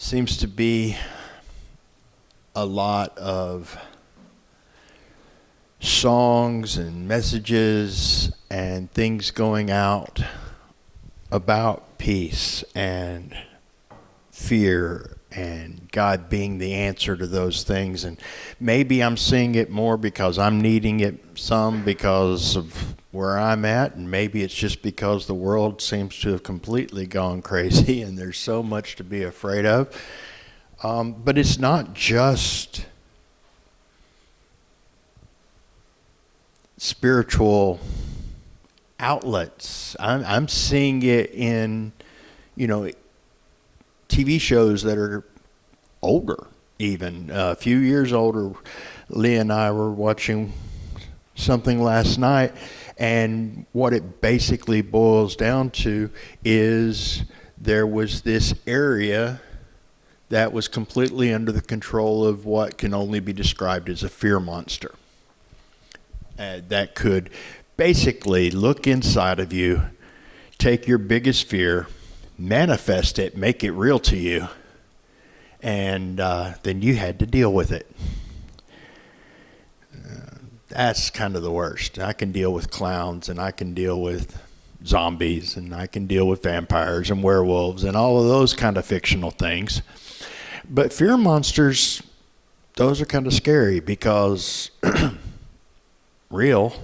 seems to be a lot of songs and messages and things going out about peace and fear and God being the answer to those things. And maybe I'm seeing it more because I'm needing it some because of where I'm at, and maybe it's just because the world seems to have completely gone crazy and there's so much to be afraid of. But it's not just spiritual outlets. I'm seeing it in, TV shows that are older, even a few years older. Leah and I were watching something last night, and what it basically boils down to is there was this area that was completely under the control of what can only be described as a fear monster. That could basically look inside of you, take your biggest fear, manifest it, make it real to you, and then you had to deal with it. That's kind of the worst. I can deal with clowns, and I can deal with zombies, and I can deal with vampires and werewolves and all of those kind of fictional things. But fear monsters, those are kind of scary because real,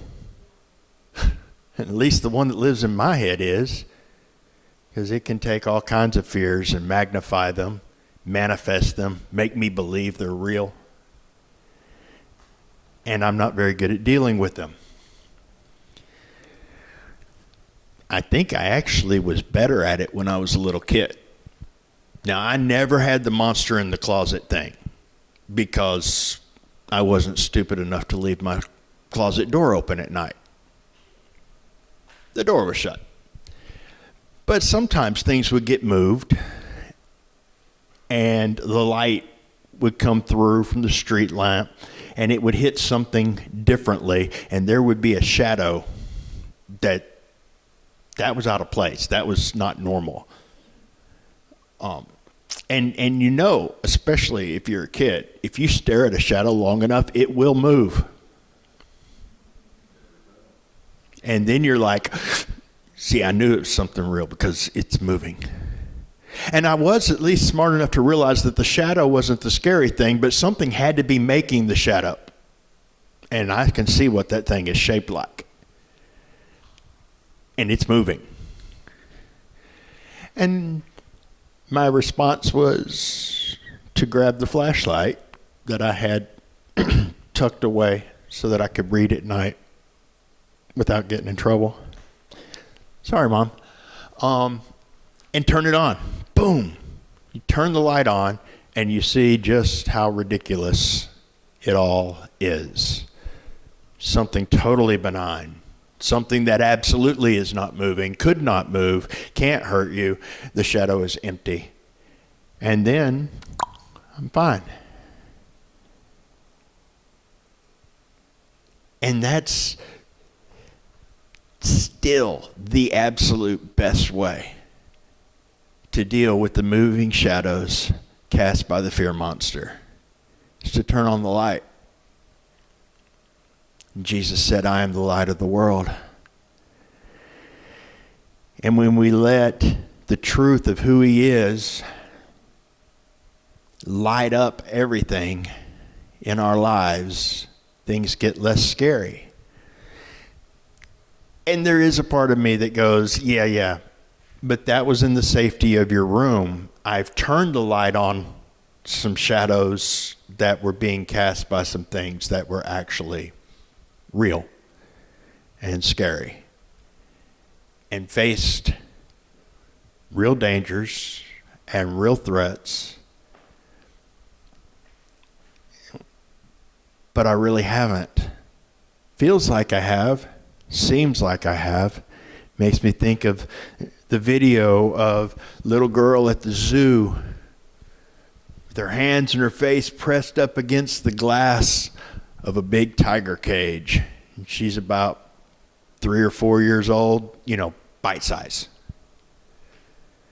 at least the one that lives in my head is, because it can take all kinds of fears and magnify them, manifest them, make me believe they're real. And I'm not very good at dealing with them. I think I actually was better at it when I was a little kid. Now, I never had the monster in the closet thing because I wasn't stupid enough to leave my closet door open at night. The door was shut. But sometimes things would get moved and the light would come through from the street lamp and it would hit something differently, and there would be a shadow that was out of place. That was not normal. And especially if you're a kid, if you stare at a shadow long enough, it will move. And then you're like, see, I knew it was something real because it's moving. And I was at least smart enough to realize that the shadow wasn't the scary thing, but something had to be making the shadow. And I can see what that thing is shaped like. And it's moving. And my response was to grab the flashlight that I had tucked away so that I could read at night without getting in trouble. Sorry, Mom. And turn it on. Boom. You turn the light on and you see just how ridiculous it all is. Something totally benign. Something that absolutely is not moving, could not move, can't hurt you. The shadow is empty. And then I'm fine. And that's still the absolute best way to deal with the moving shadows cast by the fear monster, is to turn on the light. Jesus said, I am the light of the world. And when we let the truth of who he is light up everything in our lives, things get less scary. And there is a part of me that goes, yeah, but that was in the safety of your room. I've turned the light on some shadows that were being cast by some things that were actually real and scary, and faced real dangers and real threats. But I really haven't. Feels like I have. Seems like I have. Makes me think of the video of little girl at the zoo with her hands and her face pressed up against the glass of a big tiger cage. And she's about 3 or 4 years old, bite size.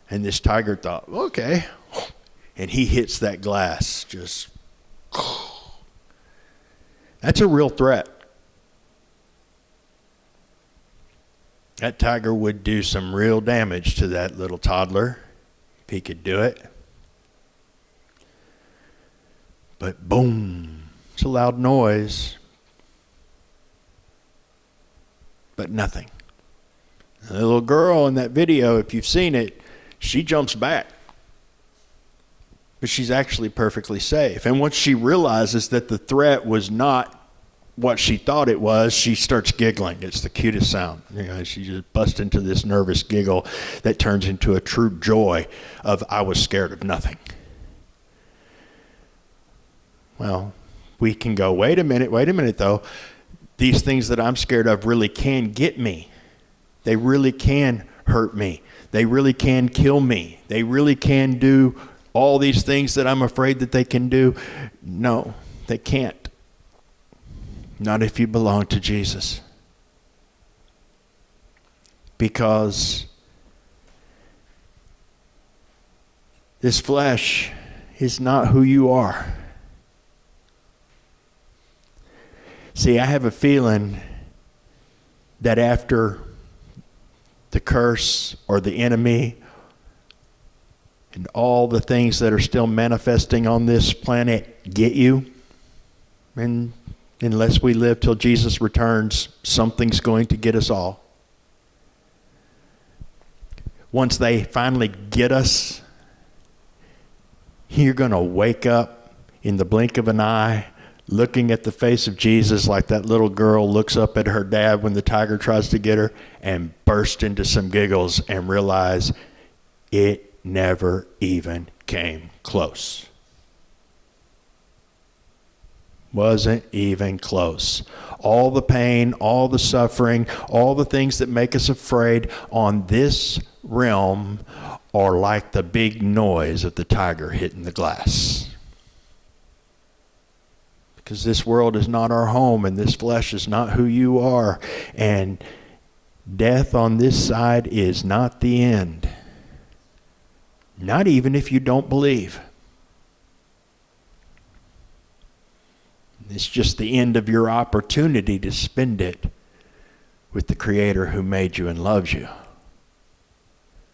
And this tiger thought, okay, and he hits that glass. Just, that's a real threat. That tiger would do some real damage to that little toddler if he could do it. But boom, it's a loud noise, but nothing. The little girl in that video, if you've seen it, she jumps back. But she's actually perfectly safe. And once she realizes that the threat was not what she thought it was, she starts giggling. It's the cutest sound. She just busts into this nervous giggle that turns into a true joy of, I was scared of nothing. Well, we can go, wait a minute though. These things that I'm scared of really can get me. They really can hurt me. They really can kill me. They really can do all these things that I'm afraid that they can do. No, they can't. Not if you belong to Jesus. Because this flesh is not who you are. See, I have a feeling that after the curse or the enemy and all the things that are still manifesting on this planet get you, and unless we live till Jesus returns, something's going to get us all. Once they finally get us, you're going to wake up in the blink of an eye, looking at the face of Jesus like that little girl looks up at her dad when the tiger tries to get her, and burst into some giggles and realize it never even came close. Wasn't even close. All the pain, all the suffering, all the things that make us afraid on this realm are like the big noise of the tiger hitting the glass. Because this world is not our home, and this flesh is not who you are. And death on this side is not the end. Not even if you don't believe. It's just the end of your opportunity to spend it with the Creator who made you and loves you.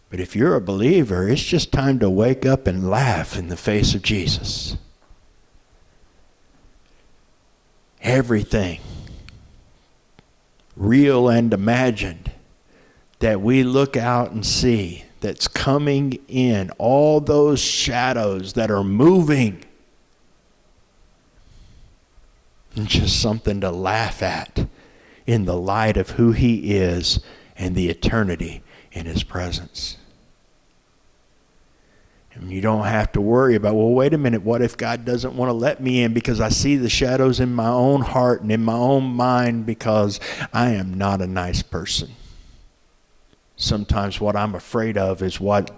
But if you're a believer, it's just time to wake up and laugh in the face of Jesus. Everything, real and imagined, that we look out and see that's coming in, all those shadows that are moving, and just something to laugh at in the light of who He is and the eternity in His presence. And you don't have to worry about, well, wait a minute, what if God doesn't want to let me in because I see the shadows in my own heart and in my own mind because I am not a nice person. Sometimes what I'm afraid of is what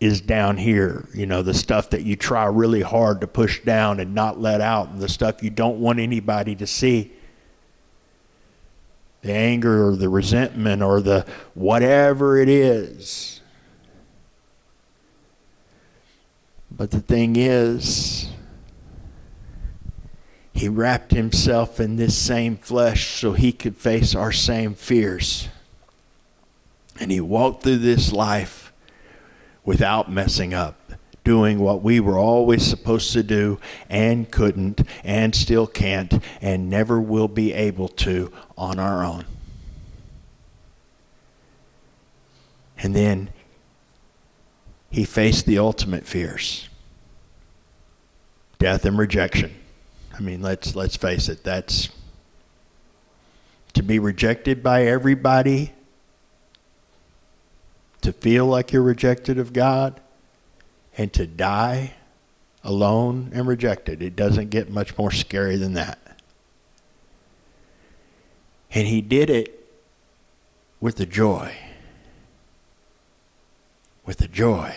is down here, the stuff that you try really hard to push down and not let out, and the stuff you don't want anybody to see. The anger or the resentment or the whatever it is. But the thing is, He wrapped Himself in this same flesh so He could face our same fears. And He walked through this life without messing up, doing what we were always supposed to do and couldn't and still can't and never will be able to on our own. And then He faced the ultimate fears. Death and rejection. I mean, let's face it, that's to be rejected by everybody, to feel like you're rejected of God, and to die alone and rejected. It doesn't get much more scary than that. And He did it with a joy. With a joy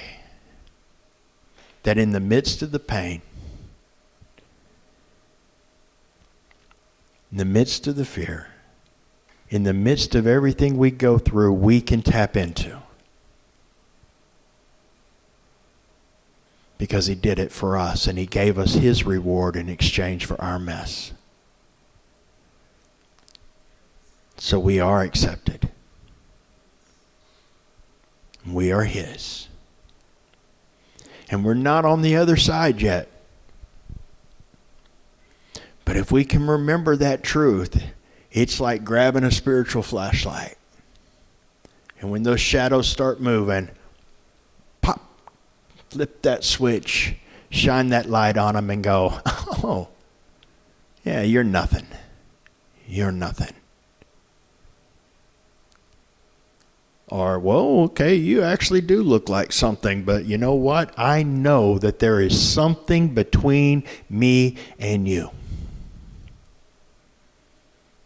that in the midst of the pain, in the midst of the fear, in the midst of everything we go through, we can tap into. because he did it for us, and he gave us his reward in exchange for our mess. So we are accepted. We are his. And we're not on the other side yet. But if we can remember that truth, it's like grabbing a spiritual flashlight. And when those shadows start moving, pop, flip that switch, shine that light on them and go, oh, yeah, you're nothing. You're nothing. Or, well, okay, you actually do look like something, but you know what? I know that there is something between me and you.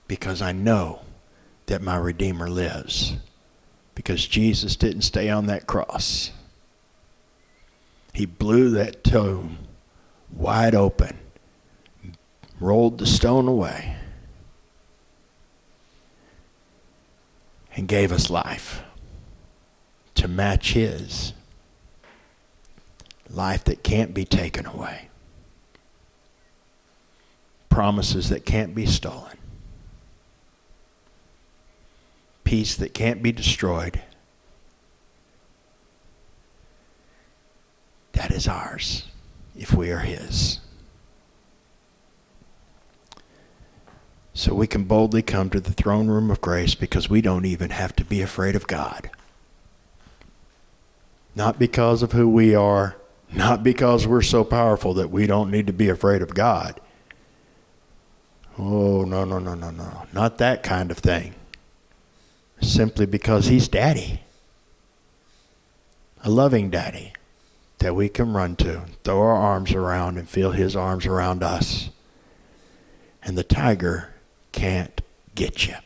Because I know that my Redeemer lives. Because Jesus didn't stay on that cross. He blew that tomb wide open, rolled the stone away, and gave us life to match his. Life that can't be taken away. Promises that can't be stolen. Peace that can't be destroyed. That is ours if we are his. So we can boldly come to the throne room of grace because we don't even have to be afraid of God. Not because of who we are, not because we're so powerful that we don't need to be afraid of God. Oh, no. Not that kind of thing. Simply because he's daddy. A loving daddy that we can run to, throw our arms around and feel his arms around us. And the tiger can't get you.